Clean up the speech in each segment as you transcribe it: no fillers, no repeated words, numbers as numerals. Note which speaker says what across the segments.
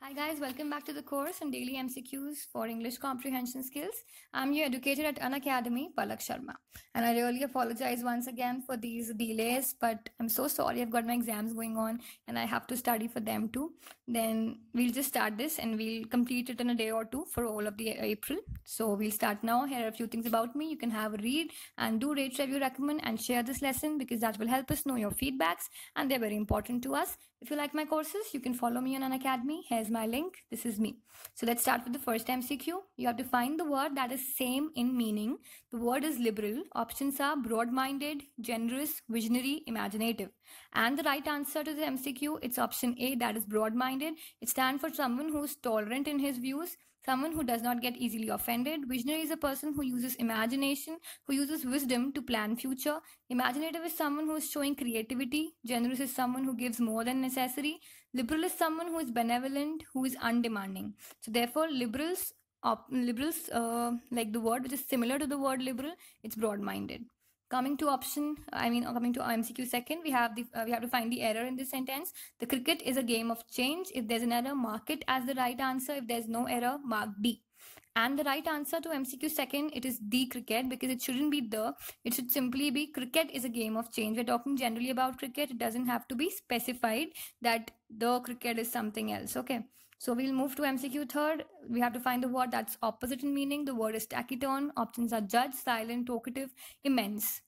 Speaker 1: Hi guys, welcome back to the course on daily MCQs for English comprehension skills. I'm your educator at Unacademy, Palak Sharma. And I really apologize once again for these delays, but I'm so sorry. I've got my exams going on and I have to study for them too. Then we'll just start this and we'll complete it in a day or two for all of the April. So we'll start now. Here are a few things about me. You can have a read and do rate, review, recommend and share this lesson because that will help us know your feedbacks and they're very important to us. If you like my courses, you can follow me on Unacademy. Here's my link. This is me. So let's start with the first MCQ. You have to find the word that is same in meaning. The word is liberal. Options are broad-minded, generous, visionary, imaginative. And the right answer to the MCQ, it's option A, that is broad-minded. It stands for someone who is tolerant in his views, someone who does not get easily offended. Visionary is a person who uses imagination, who uses wisdom to plan future. Imaginative is someone who is showing creativity. Generous is someone who gives more than necessary. Liberal is someone who is benevolent, who is undemanding. So therefore, liberals, like the word which is similar to the word liberal, it's broad-minded. Coming to MCQ second, we have to find the error in this sentence. The cricket is a game of change. If there's an error, mark it as the right answer. If there's no error, mark D. And the right answer to MCQ second, it is the cricket because it shouldn't be the. It should simply be cricket is a game of change. We're talking generally about cricket. It doesn't have to be specified that the cricket is something else. Okay. So we'll move to MCQ third. We have to find the word that's opposite in meaning. The word is taciturn. Options are judge, silent, talkative, immense.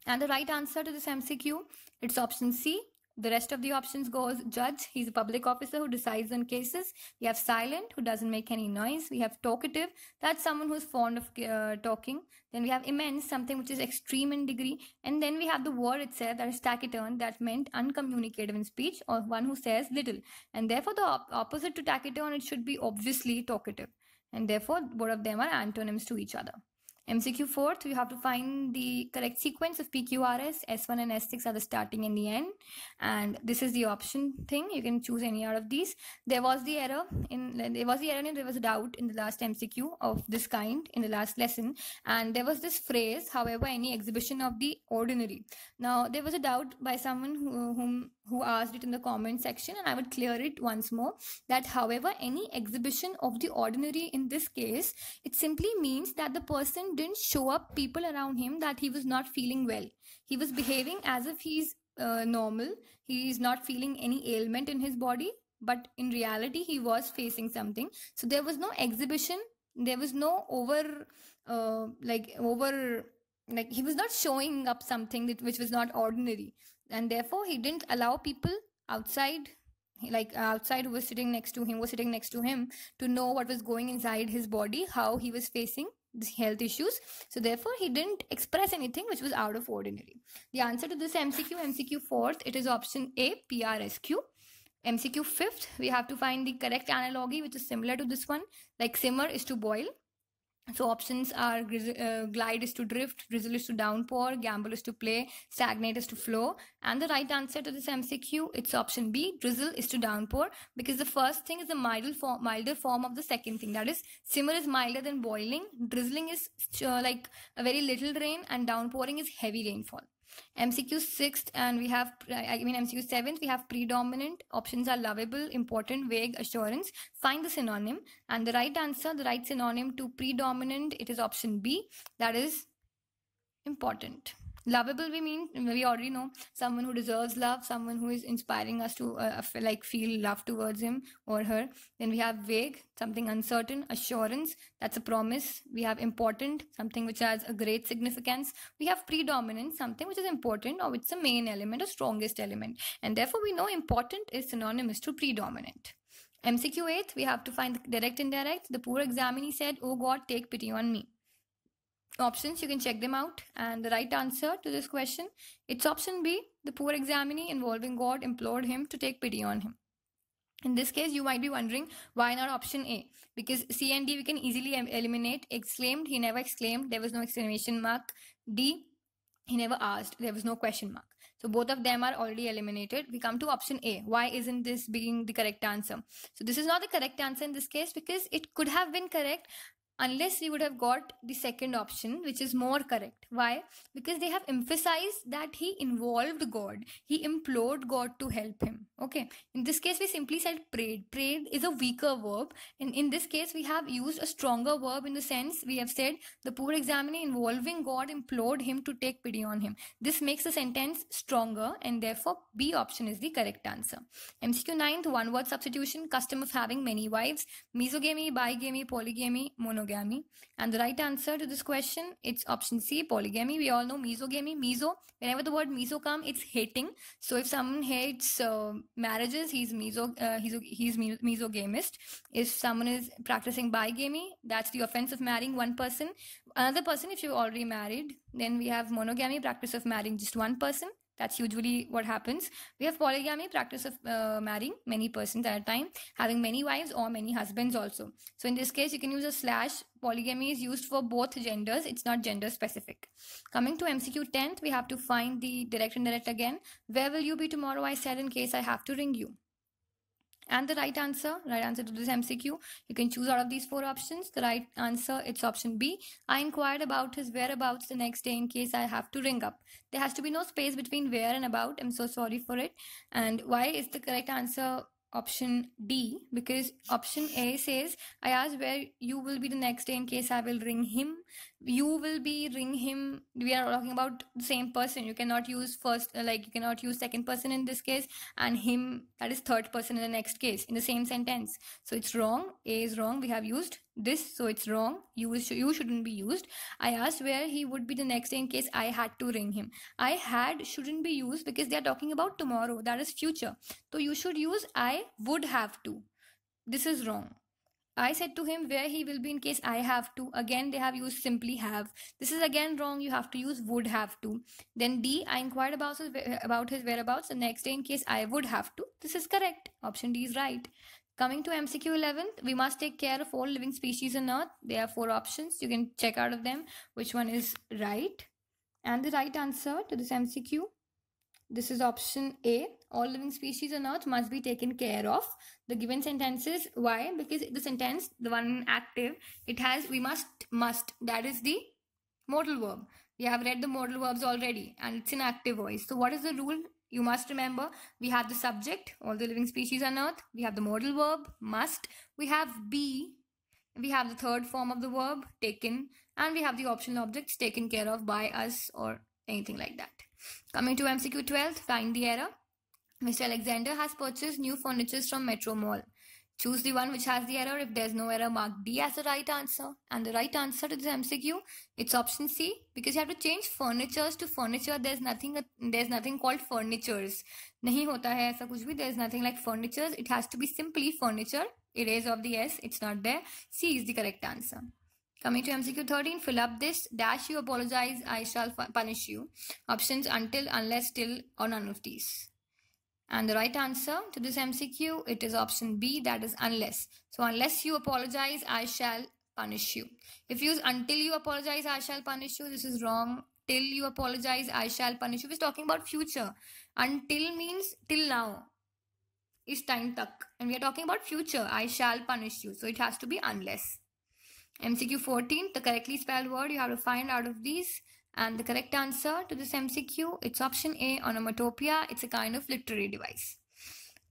Speaker 1: And the right answer to this MCQ, it's option C. The rest of the options goes judge. He's a public officer who decides on cases. We have silent, who doesn't make any noise. We have talkative. That's someone who's fond of talking. Then we have immense, something which is extreme in degree. And then we have the word itself, that is taciturn, that meant uncommunicative in speech or one who says little. And therefore, the opposite to taciturn, it should be obviously talkative. And therefore, both of them are antonyms to each other. MCQ fourth, you have to find the correct sequence of PQRS. S1 and S6 are the starting and the end. And this is the option thing. You can choose any out of these. There was a doubt in the last MCQ of this kind in the last lesson. And there was this phrase, however, any exhibition of the ordinary. Now, there was a doubt by someone who asked it in the comment section, and I would clear it once more, that however, any exhibition of the ordinary in this case, it simply means that the person didn't show up people around him that he was not feeling well. He was behaving as if he's normal. He is not feeling any ailment in his body, but in reality, he was facing something. So there was no exhibition. There was no he was not showing up something which was not ordinary. And therefore, he didn't allow people outside who was sitting next to him to know what was going inside his body, how he was facing the health issues. So therefore, he didn't express anything which was out of ordinary. The answer to this MCQ fourth, it is option A, PRSQ. MCQ fifth, we have to find the correct analogy which is similar to this one. Like simmer is to boil. So options are glide is to drift, drizzle is to downpour, gamble is to play, stagnate is to flow. And the right answer to this MCQ, it's option B, drizzle is to downpour, because the first thing is a milder form of the second thing. That is, simmer is milder than boiling, drizzling is like a very little rain, and downpouring is heavy rainfall. MCQ 6th and MCQ 7th, we have predominant. Options are lovable, important, vague, assurance. Find the synonym, and the right answer, the right synonym to predominant, it is option B, that is important. Lovable, we already know, someone who deserves love, someone who is inspiring us to feel love towards him or her. Then we have vague, something uncertain. Assurance, that's a promise. We have important, something which has a great significance. We have predominant, something which is important or it's a main element or strongest element. And therefore, we know important is synonymous to predominant. MCQ 8th, we have to find the direct indirect. The poor examinee said, "Oh God, take pity on me." Options, you can check them out, and the right answer to this question, it's option B. The poor examinee involving God implored him to take pity on him. In this case, you might be wondering why not option A, because C and D we can easily eliminate. Exclaimed, he never exclaimed, there was no exclamation mark. D, he never asked, there was no question mark. So both of them are already eliminated. We come to option A. Why isn't this being the correct answer? So this is not the correct answer in this case because it could have been correct unless we would have got the second option, which is more correct. Why? Because they have emphasized that he involved God. He implored God to help him. Okay. In this case, we simply said prayed. Prayed is a weaker verb. In this case, we have used a stronger verb in the sense we have said the poor examiner involving God implored him to take pity on him. This makes the sentence stronger, and therefore B option is the correct answer. MCQ 9th, one word substitution, custom of having many wives, mesogamy, bigamy, polygamy, monogamy. And the right answer to this question, it's option C, polygamy. We all know mesogamy. Whenever the word meso comes, it's hating. So if someone hates marriages, he's mesogamist. If someone is practicing bigamy, that's the offense of marrying one person. Another person, if you're already married. Then we have monogamy, practice of marrying just one person. That's usually what happens. We have polygamy, practice of marrying many persons at a time, having many wives or many husbands also. So in this case, you can use a slash. Polygamy is used for both genders. It's not gender specific. Coming to MCQ 10th, we have to find the direct and indirect again. Where will you be tomorrow? I said in case I have to ring you. And the right answer to this MCQ, you can choose out of these four options. The right answer, it's option B. I inquired about his whereabouts the next day in case I have to ring up. There has to be no space between where and about. I'm so sorry for it. And why is the correct answer option D? Because option A says, I asked where you will be the next day in case I will ring him. You will be ring him. We are talking about the same person. You cannot use you cannot use second person in this case, and him, that is third person in the next case in the same sentence. So it's wrong. A is wrong. We have used this, so it's wrong. You shouldn't be used. I asked where he would be the next day in case I had to ring him. I had shouldn't be used because they are talking about tomorrow. That is future. So you should use I would have to. This is wrong. I said to him where he will be in case I have to. Again, they have used simply have. This is again wrong. You have to use would have to. Then D, I inquired about his whereabouts the next day in case I would have to. This is correct. Option D is right. Coming to MCQ 11th, we must take care of all living species on Earth. There are four options. You can check out of them which one is right. And the right answer to this MCQ, this is option A. All living species on Earth must be taken care of. The given sentences, why? Because the sentence, the one active, it has we must. That is the modal verb. We have read the modal verbs already and it's in active voice. So what is the rule? You must remember, we have the subject, all the living species on Earth. We have the modal verb, must. We have be. We have the third form of the verb, taken. And we have the optional objects taken care of by us or anything like that. Coming to MCQ 12, find the error. Mr. Alexander has purchased new furniture from Metro Mall. Choose the one which has the error. If there's no error, mark D as the right answer. And the right answer to this MCQ, it's option C, because you have to change furnitures to furniture. There's nothing called furnitures. Nahi hota hai aisa kuch bhi. There's nothing like furnitures. It has to be simply furniture. Erase of the S. It's not there. C is the correct answer. Coming to MCQ 13, fill up this. Dash, you apologize, I shall punish you. Options until, unless, till, or none of these. And the right answer to this MCQ, it is option B, that is unless. So unless you apologize, I shall punish you. If you use until you apologize, I shall punish you, this is wrong. Till you apologize, I shall punish you. We're talking about future. Until means till now. Is time tak. And we are talking about future. I shall punish you. So it has to be unless. MCQ 14, the correctly spelled word you have to find out of these. And the correct answer to this MCQ, it's option A, onomatopoeia. It's a kind of literary device.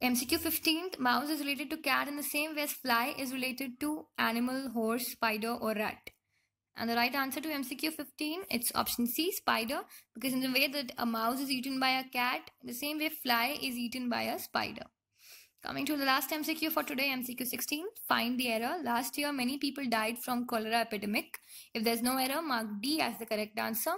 Speaker 1: MCQ 15, mouse is related to cat in the same way as fly is related to animal, horse, spider or rat. And the right answer to MCQ 15, it's option C, spider. Because in the way that a mouse is eaten by a cat, the same way fly is eaten by a spider. Coming to the last MCQ for today, MCQ 16, find the error. Last year, many people died from cholera epidemic. If there's no error, mark D as the correct answer.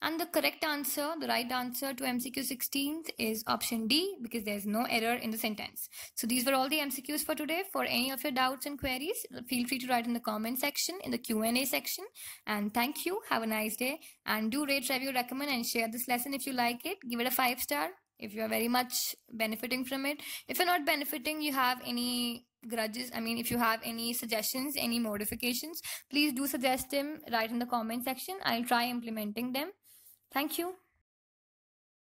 Speaker 1: And the correct answer, the right answer to MCQ 16 is option D, because there's no error in the sentence. So these were all the MCQs for today. For any of your doubts and queries, feel free to write in the comment section, in the Q&A section. And thank you. Have a nice day. And do rate, review, recommend and share this lesson if you like it. Give it a 5-star. If you are very much benefiting from it. If you're not benefiting, you have any grudges, if you have any suggestions, any modifications, please do suggest them right in the comment section. I'll try implementing them. Thank you.